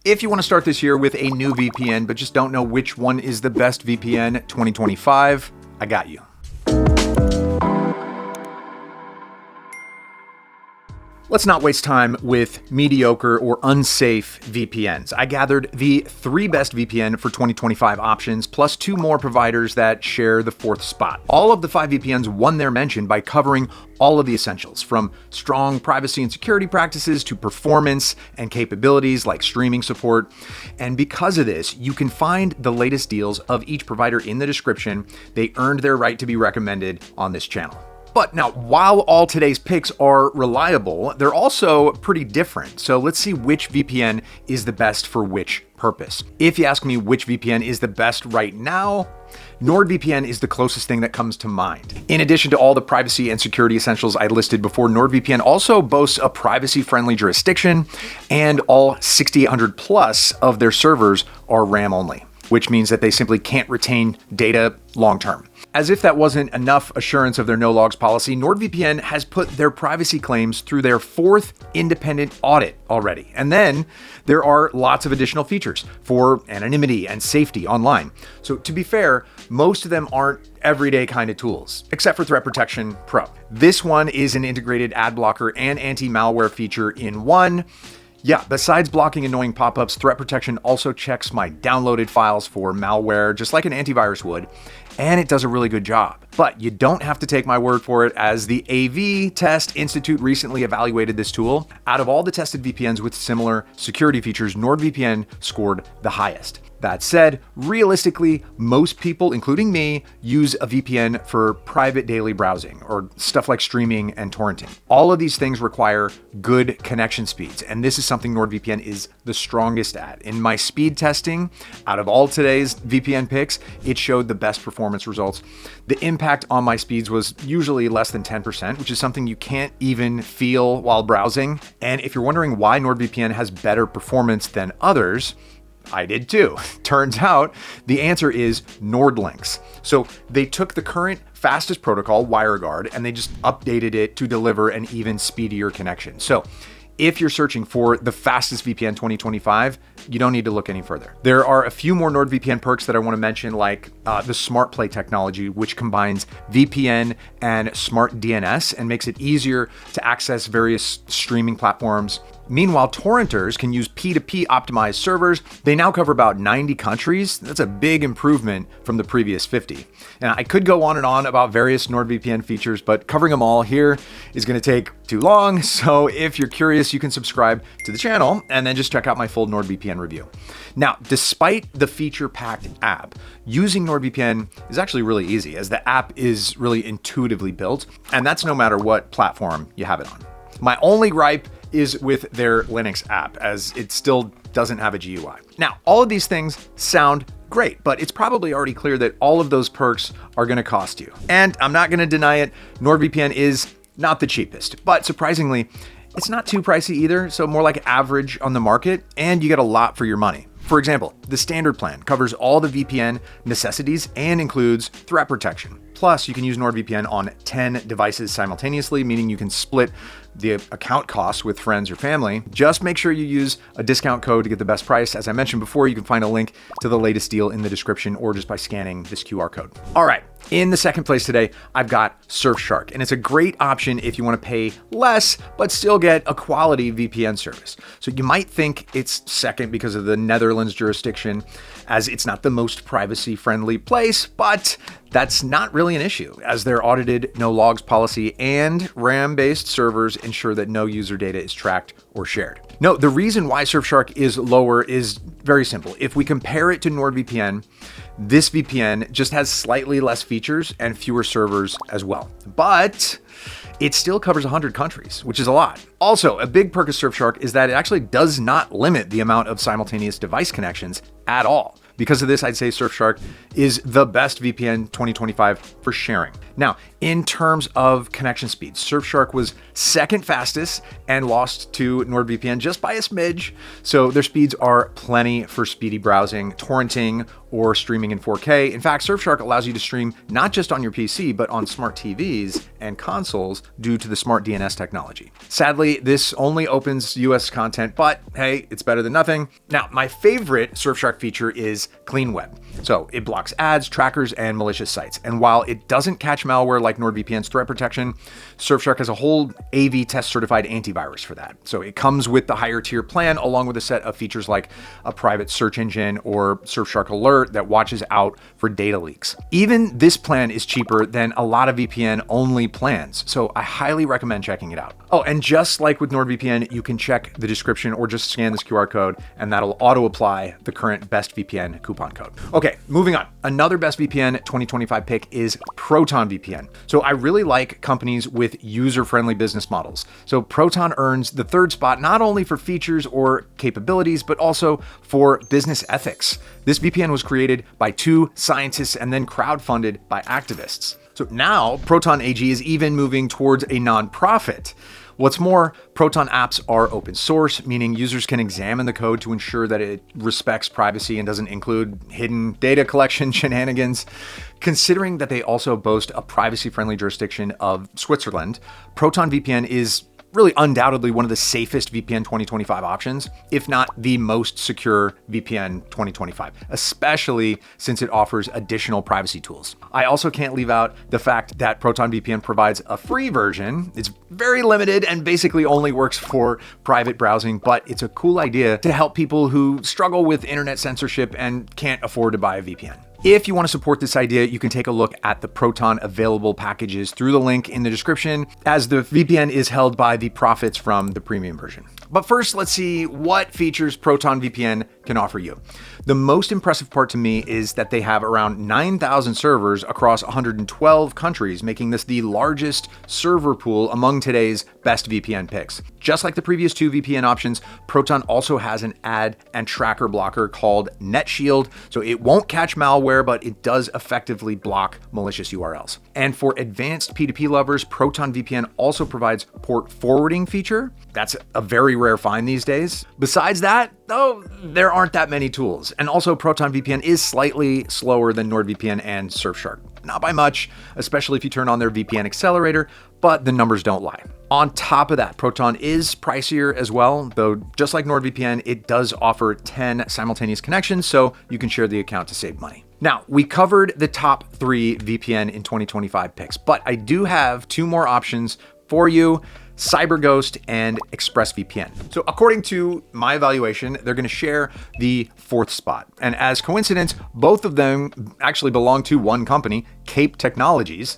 If you want to start this year with a new VPN, but just don't know which one is the best VPN 2025, I got you. Let's not waste time with mediocre or unsafe VPNs. I gathered the 3 best VPN for 2025 options, plus 2 more providers that share the 4th spot. All of the 5 VPNs won their mention by covering all of the essentials, from strong privacy and security practices to performance and capabilities like streaming support. And because of this, you can find the latest deals of each provider in the description. They earned their right to be recommended on this channel. But now, while all today's picks are reliable, they're also pretty different. So let's see which VPN is the best for which purpose. If you ask me which VPN is the best right now, NordVPN is the closest thing that comes to mind. In addition to all the privacy and security essentials I listed before, NordVPN also boasts a privacy-friendly jurisdiction, and all 6,800 plus of their servers are RAM only, which means that they simply can't retain data long-term. As if that wasn't enough assurance of their no-logs policy, NordVPN has put their privacy claims through their 4th independent audit already. And then there are lots of additional features for anonymity and safety online. So to be fair, most of them aren't everyday kind of tools, except for Threat Protection Pro. This one is an integrated ad blocker and anti-malware feature in one. Yeah, besides blocking annoying pop-ups, Threat Protection also checks my downloaded files for malware, just like an antivirus would, and it does a really good job. But you don't have to take my word for it, as the AV Test Institute recently evaluated this tool. Out of all the tested VPNs with similar security features, NordVPN scored the highest. That said, realistically, most people, including me, use a VPN for private daily browsing or stuff like streaming and torrenting. All of these things require good connection speeds, and this is something NordVPN is the strongest at. In my speed testing, out of all today's VPN picks, it showed the best performance results. The impact on my speeds was usually less than 10%, which is something you can't even feel while browsing. And if you're wondering why NordVPN has better performance than others, I did too. Turns out the answer is NordLynx. So they took the current fastest protocol, WireGuard, and they just updated it to deliver an even speedier connection. So if you're searching for the fastest VPN 2025, you don't need to look any further. There are a few more NordVPN perks that I want to mention, like the Smart Play technology, which combines VPN and Smart DNS and makes it easier to access various streaming platforms. Meanwhile, torrenters can use P2P optimized servers. They now cover about 90 countries. That's a big improvement from the previous 50. And I could go on and on about various NordVPN features, but covering them all here is going to take too long. So if you're curious, you can subscribe to the channel and then just check out my full NordVPN review. Now, despite the feature-packed app, using NordVPN is actually really easy, as the app is really intuitively built, and that's no matter what platform you have it on. My only gripe is with their Linux app, as it still doesn't have a GUI. Now, all of these things sound great, but it's probably already clear that all of those perks are going to cost you. And I'm not going to deny it, NordVPN is not the cheapest, but surprisingly, it's not too pricey either, so more like average on the market, and you get a lot for your money. For example, the standard plan covers all the VPN necessities and includes threat protection. Plus, you can use NordVPN on 10 devices simultaneously, meaning you can split the account costs with friends or family. Just make sure you use a discount code to get the best price. As I mentioned before, you can find a link to the latest deal in the description or just by scanning this QR code. All right, in the second place today, I've got Surfshark, and it's a great option if you want to pay less, but still get a quality VPN service. So you might think it's second because of the Netherlands jurisdiction, as it's not the most privacy-friendly place, but that's not really an issue, as their audited no-logs policy and RAM-based servers ensure that no user data is tracked or shared. No, the reason why Surfshark is lower is very simple. If we compare it to NordVPN, this VPN just has slightly less features and fewer servers as well. But it still covers 100 countries, which is a lot. Also, a big perk of Surfshark is that it actually does not limit the amount of simultaneous device connections at all. Because of this, I'd say Surfshark is the best VPN 2025 for sharing. Now, in terms of connection speed, Surfshark was second fastest and lost to NordVPN just by a smidge. So their speeds are plenty for speedy browsing, torrenting, or streaming in 4K. In fact, Surfshark allows you to stream not just on your PC, but on smart TVs and consoles due to the smart DNS technology. Sadly, this only opens US content, but hey, it's better than nothing. Now, my favorite Surfshark feature is Clean Web. So it blocks ads, trackers, and malicious sites. And while it doesn't catch malware like NordVPN's threat protection, Surfshark has a whole AV test certified antivirus for that. So it comes with the higher tier plan along with a set of features like a private search engine or Surfshark Alert that watches out for data leaks. Even this plan is cheaper than a lot of VPN only plans. So I highly recommend checking it out. Oh, and just like with NordVPN, you can check the description or just scan this QR code and that'll auto apply the current best VPN coupon code. Okay, moving on. Another best VPN 2025 pick is Proton VPN. So I really like companies with user-friendly business models. So Proton earns the third spot not only for features or capabilities, but also for business ethics. This VPN was created by 2 scientists and then crowdfunded by activists. So now Proton AG is even moving towards a nonprofit. What's more, Proton apps are open source, meaning users can examine the code to ensure that it respects privacy and doesn't include hidden data collection shenanigans. Considering that they also boast a privacy-friendly jurisdiction of Switzerland, Proton VPN is really undoubtedly one of the safest VPN 2025 options, if not the most secure VPN 2025, especially since it offers additional privacy tools. I also can't leave out the fact that Proton VPN provides a free version. It's very limited and basically only works for private browsing, but it's a cool idea to help people who struggle with internet censorship and can't afford to buy a VPN. If you want to support this idea, you can take a look at the Proton available packages through the link in the description, as the VPN is held by the profits from the premium version. But first, let's see what features Proton VPN can offer you. The most impressive part to me is that they have around 9,000 servers across 112 countries, making this the largest server pool among today's best VPN picks. Just like the previous 2 VPN options, Proton also has an ad and tracker blocker called NetShield, so it won't catch malware, but it does effectively block malicious URLs. And for advanced P2P lovers, Proton VPN also provides port forwarding feature. That's a very rare find these days. Besides that, though, there aren't that many tools. And also Proton VPN is slightly slower than NordVPN and Surfshark. Not by much, especially if you turn on their VPN accelerator, but the numbers don't lie. On top of that, Proton is pricier as well, though just like NordVPN, it does offer 10 simultaneous connections, so you can share the account to save money. Now, we covered the top 3 VPN in 2025 picks, but I do have 2 more options for you: CyberGhost and ExpressVPN. So according to my evaluation, they're going to share the 4th spot. And as coincidence, both of them actually belong to one company, Cape Technologies.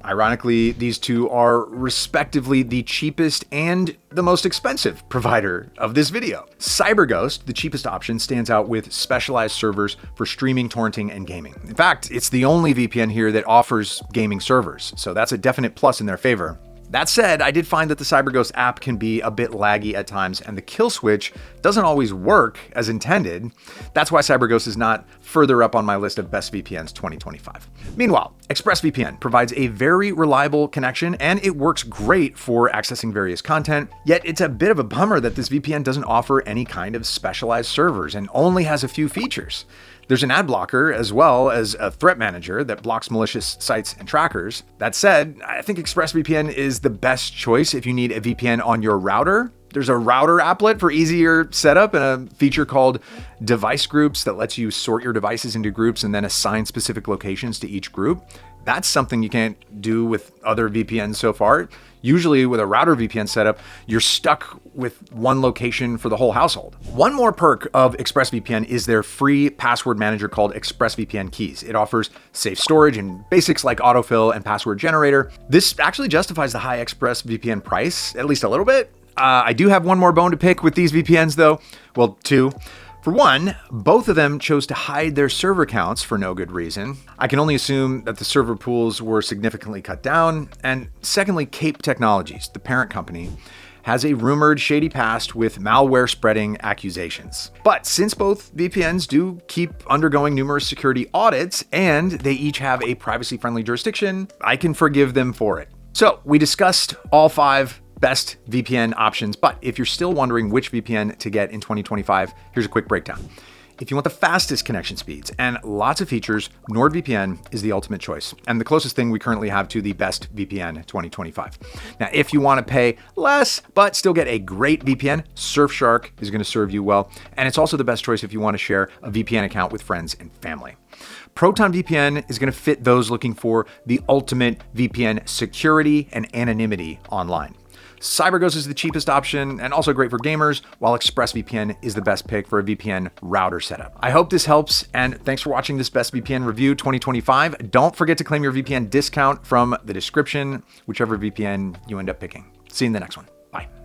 Ironically, these 2 are respectively the cheapest and the most expensive provider of this video. CyberGhost, the cheapest option, stands out with specialized servers for streaming, torrenting, and gaming. In fact, it's the only VPN here that offers gaming servers, so that's a definite plus in their favor. That said, I did find that the CyberGhost app can be a bit laggy at times, and the kill switch doesn't always work as intended. That's why CyberGhost is not further up on my list of best VPNs 2025. Meanwhile, ExpressVPN provides a very reliable connection, and it works great for accessing various content. Yet it's a bit of a bummer that this VPN doesn't offer any kind of specialized servers and only has a few features. There's an ad blocker as well as a threat manager that blocks malicious sites and trackers. That said, I think ExpressVPN is the best choice if you need a VPN on your router. There's a router applet for easier setup and a feature called device groups that lets you sort your devices into groups and then assign specific locations to each group. That's something you can't do with other VPNs so far. Usually with a router VPN setup, you're stuck with one location for the whole household. One more perk of ExpressVPN is their free password manager called ExpressVPN Keys. It offers safe storage and basics like autofill and password generator. This actually justifies the high ExpressVPN price, at least a little bit. I do have one more bone to pick with these VPNs though. Well, 2. For one, both of them chose to hide their server counts for no good reason. I can only assume that the server pools were significantly cut down. And secondly, Cape Technologies, the parent company, has a rumored shady past with malware spreading accusations. But since both VPNs do keep undergoing numerous security audits and they each have a privacy-friendly jurisdiction, I can forgive them for it. So we discussed all 5 best VPN options, but if you're still wondering which VPN to get in 2025, here's a quick breakdown. If you want the fastest connection speeds and lots of features, NordVPN is the ultimate choice and the closest thing we currently have to the best VPN 2025. Now, if you want to pay less but still get a great VPN, Surfshark is going to serve you well, and it's also the best choice if you want to share a VPN account with friends and family. Proton VPN is going to fit those looking for the ultimate VPN security and anonymity online. CyberGhost is the cheapest option and also great for gamers, while ExpressVPN is the best pick for a VPN router setup. I hope this helps, and thanks for watching this Best VPN Review 2025. Don't forget to claim your VPN discount from the description, whichever VPN you end up picking. See you in the next one. Bye.